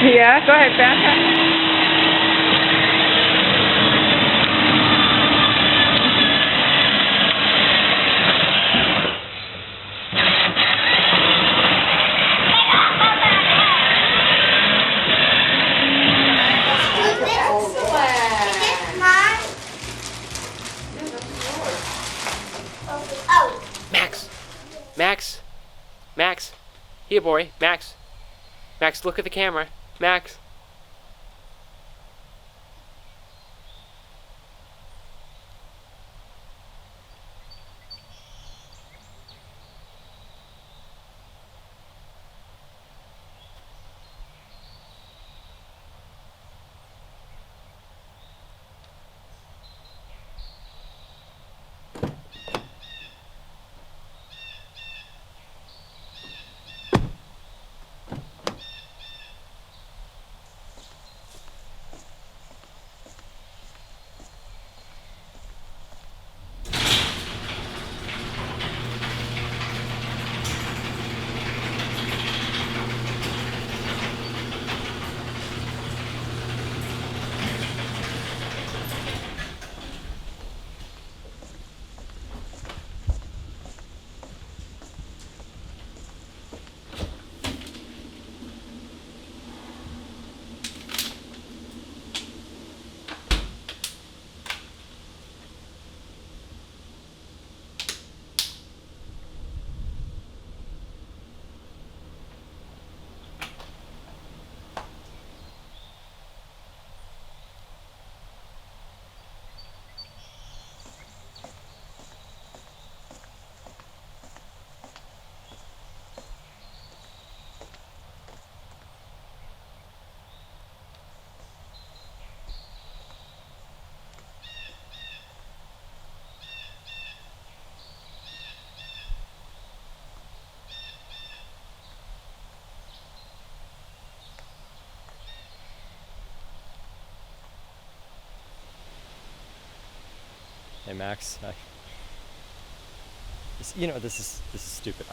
Yeah, go ahead, back up. Max! Max! Max! Here, boy. Max! Max, look at the camera. Max! Hey Max, this is stupid.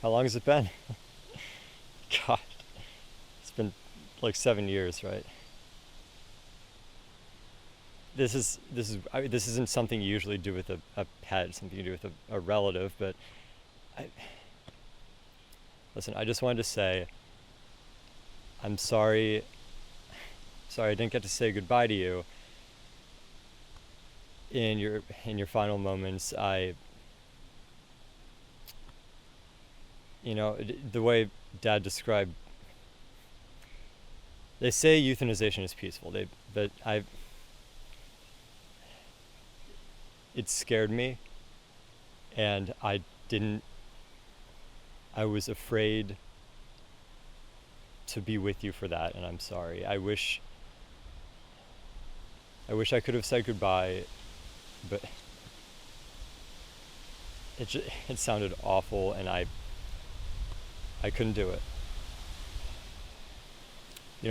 How long has it been? God, it's been like 7 years, right? This isn't something you usually do with a pet, something you do with a relative, but listen, I just wanted to say, I'm sorry I didn't get to say goodbye to you in your final moments. The way Dad described, they say euthanization is peaceful, but it scared me, and I was afraid to be with you for that, and I'm sorry. I wish I could have said goodbye, but it sounded awful, and I couldn't do it.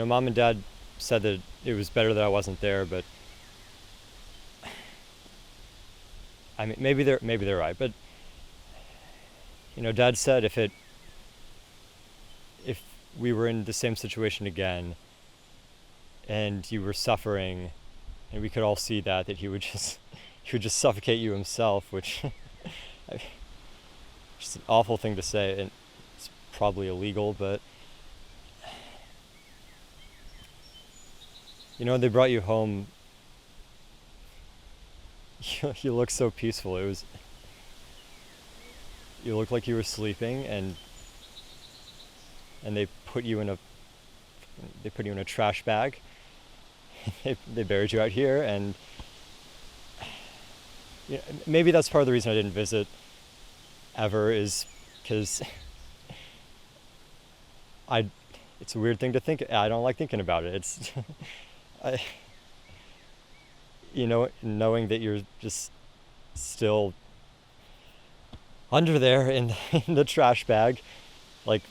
Mom and Dad said that it was better that I wasn't there, but I mean, maybe they're right, but Dad said if we were in the same situation again and you were suffering and we could all see that he would just suffocate you himself, which is an awful thing to say, and it's probably illegal, but when they brought you home, you looked so peaceful. You looked like you were sleeping, and they put you in a trash bag. They buried you out here, and maybe that's part of the reason I didn't visit ever, is because it's a weird thing to think. I don't like thinking about it. It's knowing that you're just still under there in the trash bag, like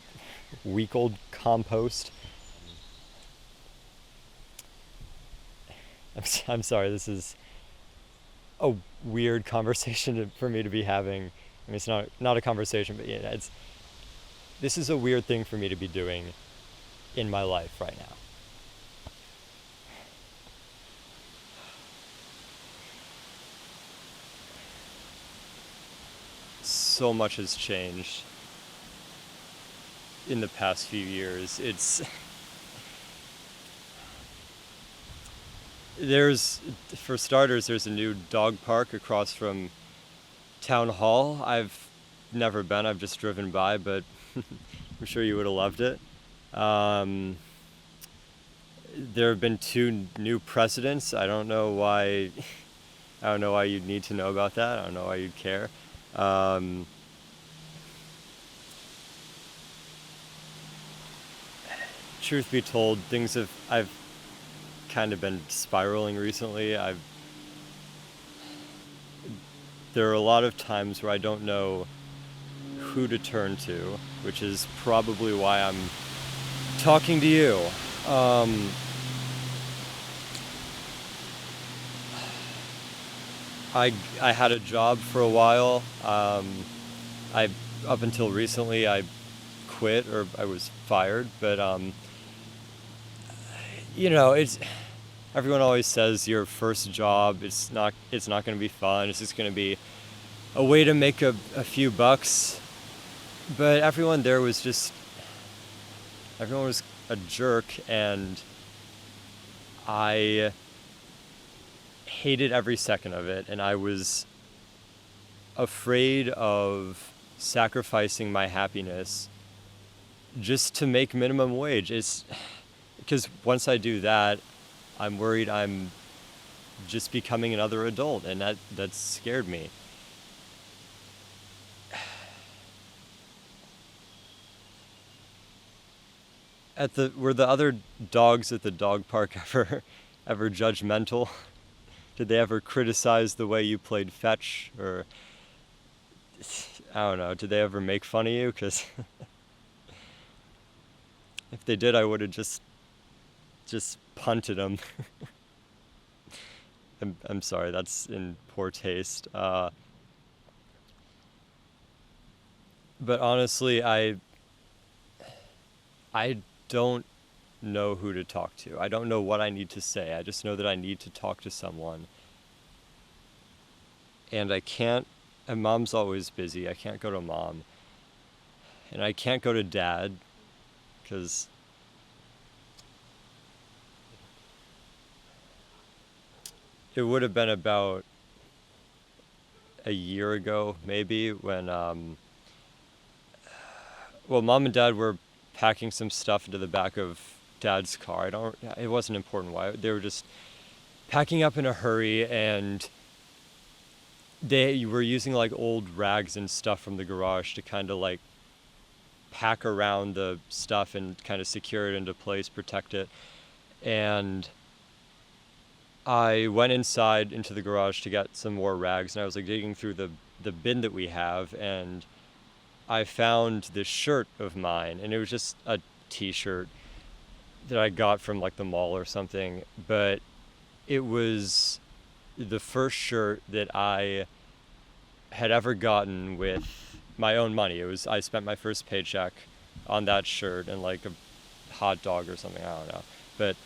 week-old compost. I'm sorry, this is a weird conversation for me to be having. I mean, it's not a conversation, but yeah, this is a weird thing for me to be doing in my life right now. So much has changed in the past few years. For starters, there's a new dog park across from Town Hall. I've never been, I've just driven by, but I'm sure you would have loved it. There have been 2 new presidents. I don't know why you'd need to know about that. I don't know why you'd care. Truth be told, I've kind of been spiraling recently. There are a lot of times where I don't know who to turn to, which is probably why I'm talking to you. I had a job for a while. Up until recently, I quit, or I was fired, but it's everyone always says your first job, it's not going to be fun. It's just going to be a way to make a few bucks. But everyone was a jerk, and I hated every second of it, and I was afraid of sacrificing my happiness just to make minimum wage. It's because once I do that, I'm worried I'm just becoming another adult, and that scared me. Were the other dogs at the dog park ever judgmental? Did they ever criticize the way you played fetch, or I don't know, did they ever make fun of you? Because if they did, I would have just punted them. I'm sorry, that's in poor taste. But honestly, I don't know who to talk to. I don't know what I need to say. I just know that I need to talk to someone. And I can't, and Mom's always busy. I can't go to Mom. And I can't go to Dad, because it would have been about a year ago, maybe, when, Mom and Dad were packing some stuff into the back of Dad's car. It wasn't important why. They were just packing up in a hurry, and they were using like old rags and stuff from the garage to kind of like pack around the stuff and kind of secure it into place, protect it. And I went inside into the garage to get some more rags, and I was like digging through the bin that we have, and I found this shirt of mine, and it was just a t-shirt that I got from like the mall or something, but it was the first shirt that I had ever gotten with my own money. I spent my first paycheck on that shirt and like a hot dog or something, I don't know. But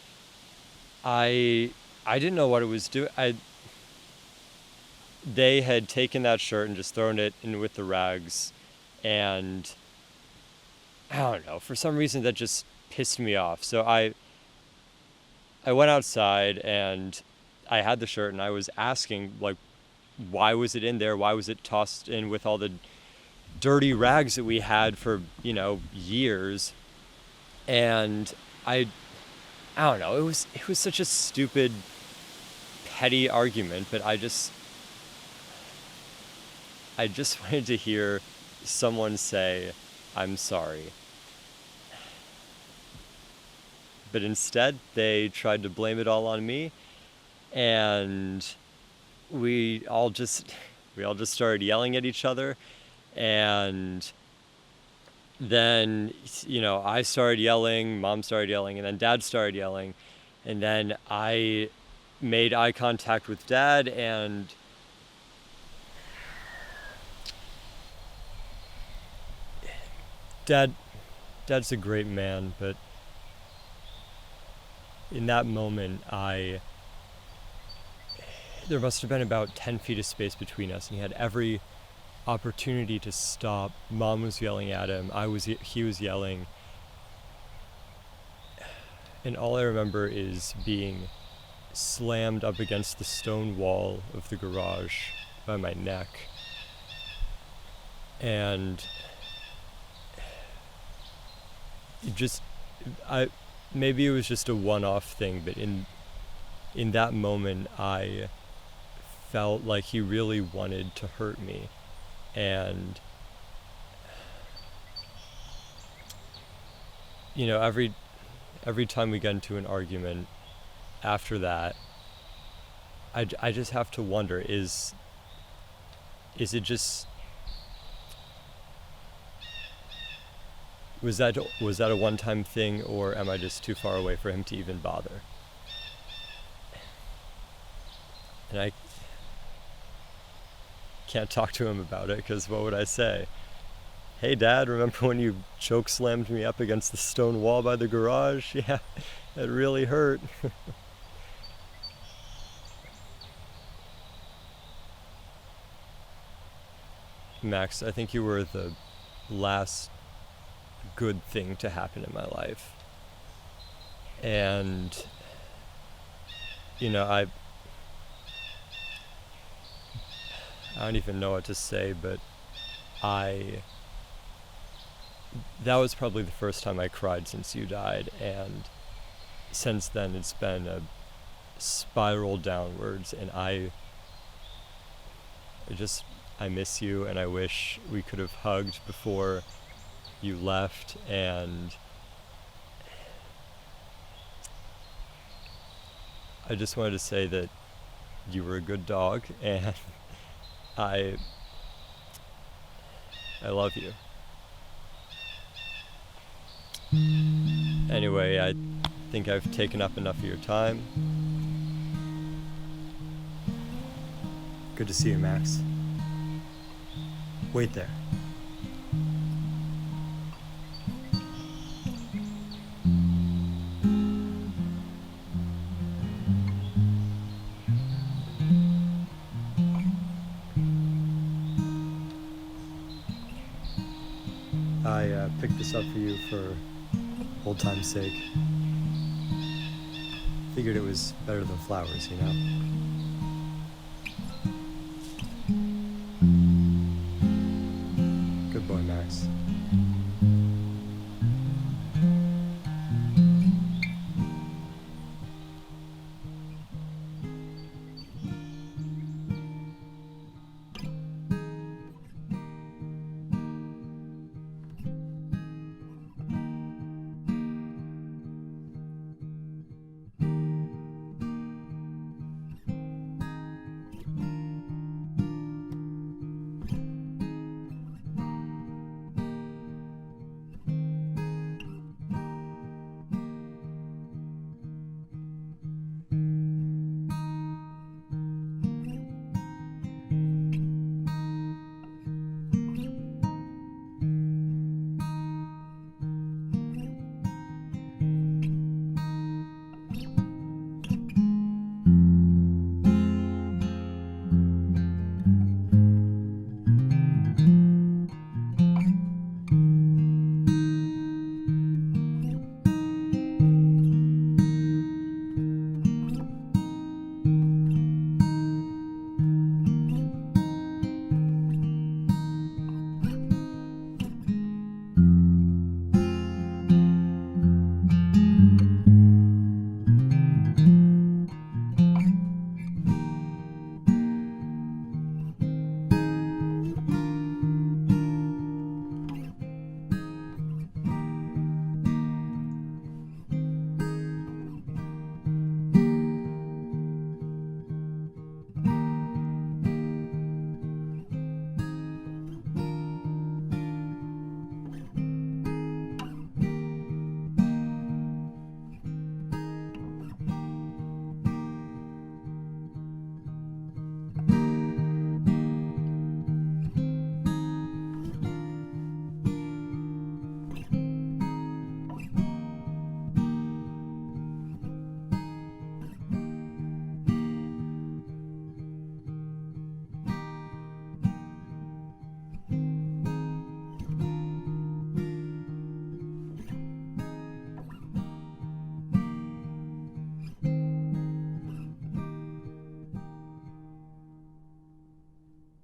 I didn't know what it was doing. They had taken that shirt and just thrown it in with the rags, and I don't know, for some reason that just pissed me off. So I went outside, and I had the shirt, and I was asking, like, why was it in there? Why was it tossed in with all the dirty rags that we had for, years? And I don't know, it was such a stupid, petty argument, but I just wanted to hear someone say, I'm sorry. But instead, they tried to blame it all on me, and we all just started yelling at each other. And then, I started yelling, Mom started yelling, and then Dad started yelling. And then I made eye contact with Dad, and Dad's a great man, but in that moment, there must have been about 10 feet of space between us, and he had every opportunity to stop. Mom was yelling at him, he was yelling, and all I remember is being slammed up against the stone wall of the garage by my neck. And maybe it was just a one-off thing, but in that moment I felt like he really wanted to hurt me. And every time we get into an argument after that, I just have to wonder, is it just, was that a one-time thing, or am I just too far away for him to even bother? And I can't talk to him about it, because what would I say? Hey Dad, remember when you choke slammed me up against the stone wall by the garage? Yeah, it really hurt. Max, I think you were the last good thing to happen in my life. And I don't even know what to say, but that was probably the first time I cried since you died, and since then it's been a spiral downwards, and I miss you, and I wish we could have hugged before you left, and I just wanted to say that you were a good dog, and I love you. Anyway, I think I've taken up enough of your time. Good to see you, Max. Wait there. I picked this up for you for old time's sake. Figured it was better than flowers,